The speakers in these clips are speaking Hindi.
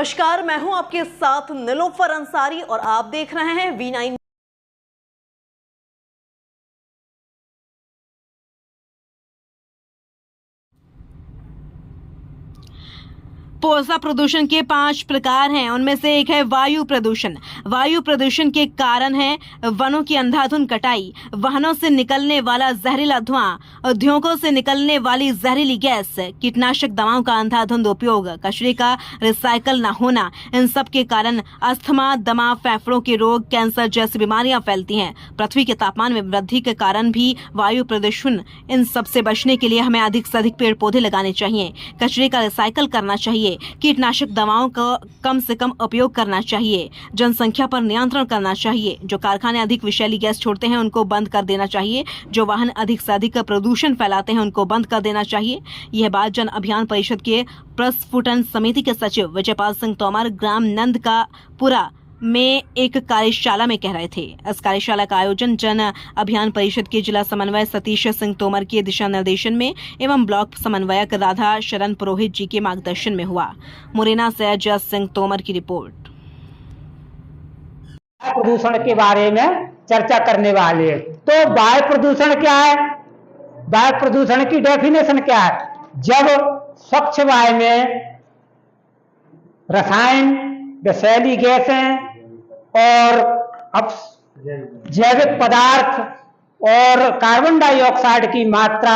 नमस्कार, मैं हूं आपके साथ नीलोफर अंसारी और आप देख रहे हैं V9। पोषा प्रदूषण के 5 प्रकार हैं। उनमें से एक है वायु प्रदूषण। वायु प्रदूषण के कारण है वनों की अंधाधुंध कटाई, वाहनों से निकलने वाला जहरीला धुआं, उद्योगों से निकलने वाली जहरीली गैस, कीटनाशक दवाओं का अंधाधुंध उपयोग, कचरे का रिसाइकल न होना। इन सब के कारण अस्थमा, दमा, फेफड़ों के रोग, कैंसर जैसी बीमारियां फैलती हैं। पृथ्वी के तापमान में वृद्धि के कारण भी वायु प्रदूषण। इन सब से बचने के लिए हमें अधिक से अधिक पेड़ पौधे लगाने चाहिए, कचरे का रिसाइकल करना चाहिए, कीटनाशक दवाओं का कम से कम उपयोग करना चाहिए, जनसंख्या पर नियंत्रण करना चाहिए। जो कारखाने अधिक विषैली गैस छोड़ते हैं उनको बंद कर देना चाहिए, जो वाहन अधिक से अधिक प्रदूषण फैलाते हैं उनको बंद कर देना चाहिए। यह बात जन अभियान परिषद के प्रस्फुटन समिति के सचिव विजयपाल सिंह तोमर ग्राम नंदकापुरा में एक कार्यशाला में कह रहे थे। इस कार्यशाला का आयोजन जन अभियान परिषद के जिला समन्वय सतीश सिंह तोमर के दिशा निर्देशन में एवं ब्लॉक समन्वयक राधा शरण पुरोहित जी के मार्गदर्शन में हुआ। मुरैना से अजय सिंह तोमर की रिपोर्ट। प्रदूषण के बारे में चर्चा करने वाले हैं। तो वायु प्रदूषण क्या है? वायु प्रदूषण की डेफिनेशन क्या है? जब स्वच्छ वायु में रसायन, विषैली गैसें और जैविक पदार्थ और कार्बन डाइऑक्साइड की मात्रा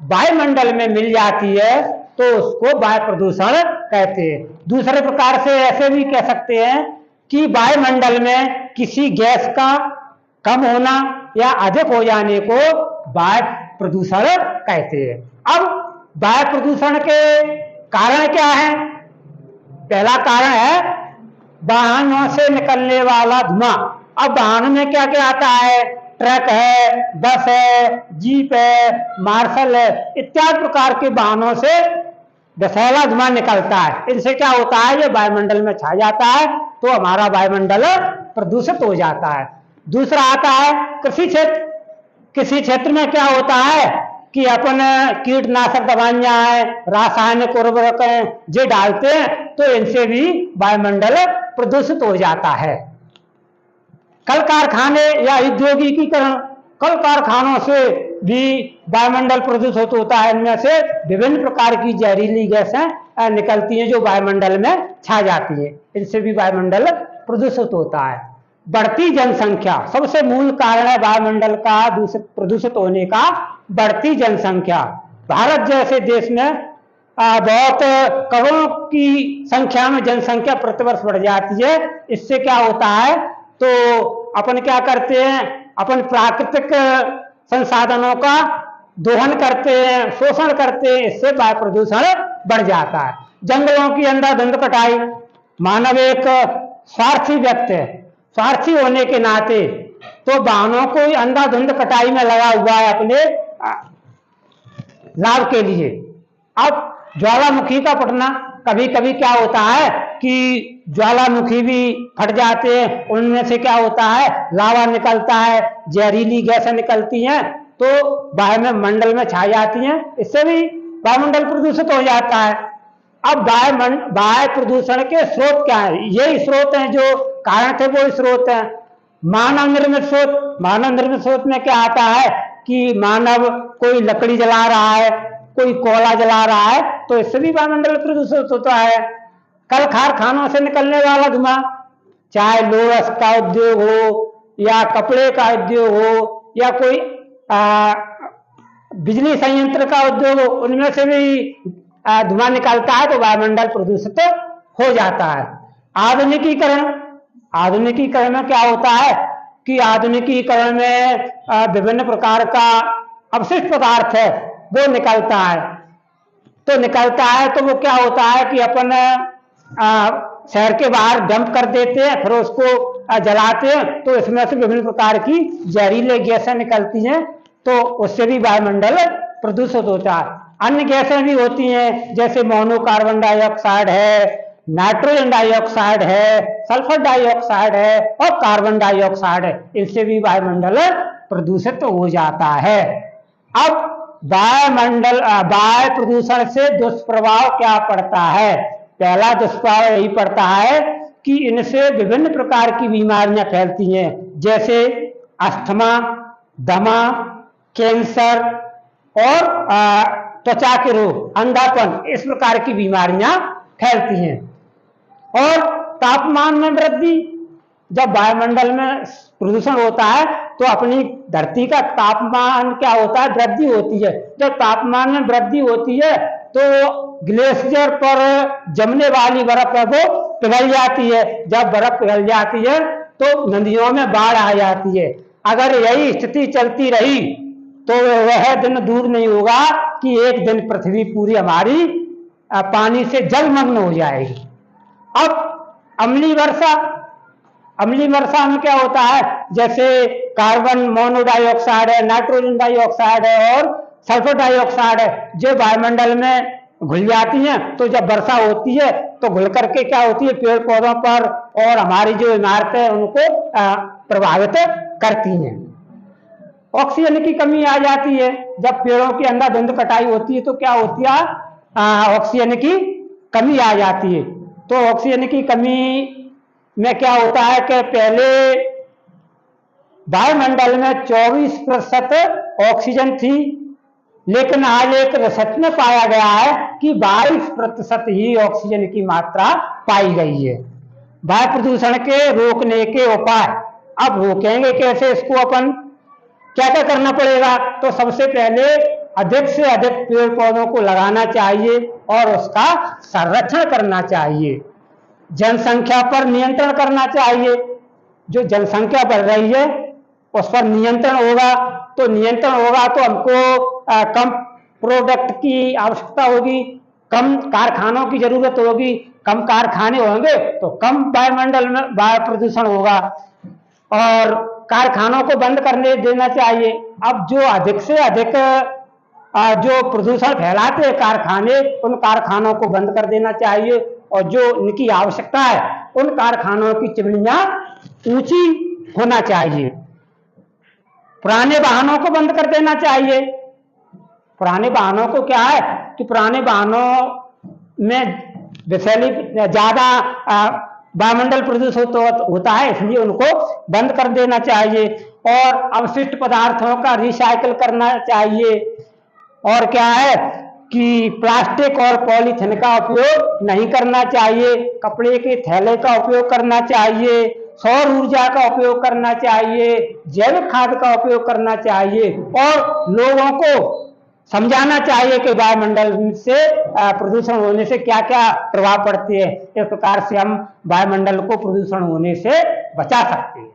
वायुमंडल में मिल जाती है तो उसको वायु प्रदूषण कहते हैं। दूसरे प्रकार से ऐसे भी कह सकते हैं कि वायुमंडल में किसी गैस का कम होना या अधिक हो जाने को वायु प्रदूषण कहते हैं। अब वायु प्रदूषण के कारण क्या है? पहला कारण है वाहनों से निकलने वाला धुआं। अब वाहनों में क्या क्या आता है? ट्रक है, बस है, जीप है, मार्शल है, इत्यादि प्रकार के वाहनों से विषैला धुआं निकलता है। इनसे क्या होता है? ये वायुमंडल में छा जाता है तो हमारा वायुमंडल प्रदूषित हो जाता है। दूसरा आता है कृषि क्षेत्र। कृषि क्षेत्र में क्या होता है कि अपन कीटनाशक दवाइयां हैं, रासायनिक उर्वरक हैं, ये डालते हैं तो इनसे भी वायुमंडल प्रदूषित हो जाता है। कल कारखाने या औद्योगिकीकरण, कल कारखानों से भी वायुमंडल प्रदूषित होता है। इनमें से विभिन्न प्रकार की जहरीली गैसें निकलती हैं जो वायुमंडल में छा जाती हैं। इनसे भी वायुमंडल प्रदूषित होता है। बढ़ती जनसंख्या सबसे मूल कारण है वायुमंडल का प्रदूषित होने का, बढ़ती जनसंख्या। भारत जैसे देश में बहुत करोड़ों की संख्या में जनसंख्या प्रतिवर्ष बढ़ जाती है। इससे क्या होता है तो अपन क्या करते हैं, अपन प्राकृतिक संसाधनों का दोहन करते हैं, शोषण करते हैं, इससे वायु प्रदूषण बढ़ जाता है। जंगलों की अंधाधुंध कटाई, मानव एक स्वार्थी व्यक्ति है, स्वार्थी होने के नाते तो वाहनों को अंधाधुंध कटाई में लगा हुआ है अपने लाभ के लिए। अब ज्वालामुखी का फटना, कभी कभी क्या होता है कि ज्वालामुखी भी फट जाते हैं, उनमें से क्या होता है लावा निकलता है, जहरीली गैसें निकलती हैं तो वायुमंडल में छा जाती हैं। इससे भी वायुमंडल प्रदूषित हो जाता है। अब वायु प्रदूषण के स्रोत क्या है? यही स्रोत हैं जो कारण थे, वो स्रोत हैं मानव निर्मित स्रोत। मानव निर्मित स्रोत में क्या आता है कि मानव कोई लकड़ी जला रहा है, कोई कोयला जला रहा है तो इससे भी वायुमंडल प्रदूषित होता है। कल कारखानों से निकलने वाला धुआं, चाहे लोहा का उद्योग हो या कपड़े का उद्योग हो या कोई बिजली संयंत्र का उद्योग हो, उनमें से भी धुआं निकलता है तो वायुमंडल प्रदूषित हो जाता है। आधुनिकीकरण, आधुनिकीकरण में क्या होता है कि आधुनिकीकरण में विभिन्न प्रकार का अवशिष्ट पदार्थ है वो निकलता है। तो निकलता है तो वो क्या होता है कि अपन शहर के बाहर डंप कर देते हैं, फिर उसको जलाते हैं तो इसमें से विभिन्न प्रकार की जहरीले गैसें निकलती हैं तो उससे भी वायुमंडल प्रदूषित होता है। अन्य गैसें भी होती हैं जैसे मोनो कार्बन डाइऑक्साइड है, नाइट्रोजन डाइऑक्साइड है, सल्फर डाइऑक्साइड है और कार्बन डाइऑक्साइड है। इनसे भी वायुमंडल प्रदूषित हो जाता है। अब वायु प्रदूषण से दुष्प्रभाव क्या पड़ता है? पहला दुष्प्रभाव यही पड़ता है कि इनसे विभिन्न प्रकार की बीमारियां फैलती हैं, जैसे अस्थमा, दमा, कैंसर और त्वचा के रोग, अंधापन, इस प्रकार की बीमारियां फैलती हैं। और तापमान में वृद्धि, जब वायुमंडल में प्रदूषण होता है तो अपनी धरती का तापमान क्या होता है, वृद्धि होती है। जब तापमान में वृद्धि होती है तो ग्लेशियर पर जमने वाली बर्फ है वो पिघल जाती है। जब बर्फ पिघल जाती है तो नदियों में बाढ़ आ जाती है। अगर यही स्थिति चलती रही तो वह दिन दूर नहीं होगा कि एक दिन पृथ्वी पूरी हमारी पानी से जलमग्न हो जाएगी। अब अम्लीय वर्षा, अम्लीय वर्षा में क्या होता है, जैसे कार्बन मोनोडाइऑक्साइड है, नाइट्रोजन डाइऑक्साइड है और सल्फर डाइऑक्साइड है, जो वायुमंडल में घुल जाती हैं। तो जब वर्षा होती है तो घुल करके क्या होती है, पेड़ पौधों पर और हमारी जो इमारतें हैं उनको प्रभावित करती हैं। ऑक्सीजन की कमी आ जाती है, जब पेड़ों की अंधाधुंध कटाई होती है तो क्या होती है, ऑक्सीजन की कमी आ जाती है। तो ऑक्सीजन की कमी में क्या होता है कि पहले वायुमंडल में 24% ऑक्सीजन थी, लेकिन आज एक रिसर्च में पाया गया है कि 22% ही ऑक्सीजन की मात्रा पाई गई है। वायु प्रदूषण के रोकने के उपाय, अब रोकेंगे कैसे इसको, अपन क्या क्या करना पड़ेगा। तो सबसे पहले अधिक से अधिक पेड़ पौधों को लगाना चाहिए और उसका संरक्षण करना चाहिए। जनसंख्या पर नियंत्रण करना चाहिए, जो जनसंख्या बढ़ रही है उस पर नियंत्रण होगा, तो नियंत्रण होगा तो हमको कम प्रोडक्ट की आवश्यकता होगी, कम कारखानों की जरूरत होगी, कम कारखाने होंगे तो कम वायुमंडल में वायु प्रदूषण होगा और कारखानों को बंद करने देना चाहिए। अब जो अधिक से अधिक जो प्रदूषण फैलाते हैं कारखाने, उन कारखानों को बंद कर देना चाहिए और जो इनकी आवश्यकता है उन कारखानों की चिमनियां ऊंची होना चाहिए। पुराने वाहनों को बंद कर देना चाहिए। पुराने वाहनों को क्या है कि पुराने वाहनों में विषैली ज्यादा वायुमंडल प्रदूषित होता है, इसलिए उनको बंद कर देना चाहिए और अवशिष्ट पदार्थों का रिसाइकिल करना चाहिए। और क्या है कि प्लास्टिक और पॉलीथीन का उपयोग नहीं करना चाहिए, कपड़े के थैले का उपयोग करना चाहिए, सौर ऊर्जा का उपयोग करना चाहिए, जैविक खाद का उपयोग करना चाहिए और लोगों को समझाना चाहिए कि वायुमंडल से प्रदूषण होने से क्या क्या प्रभाव पड़ते हैं। इस प्रकार से हम वायुमंडल को प्रदूषण होने से बचा सकते हैं।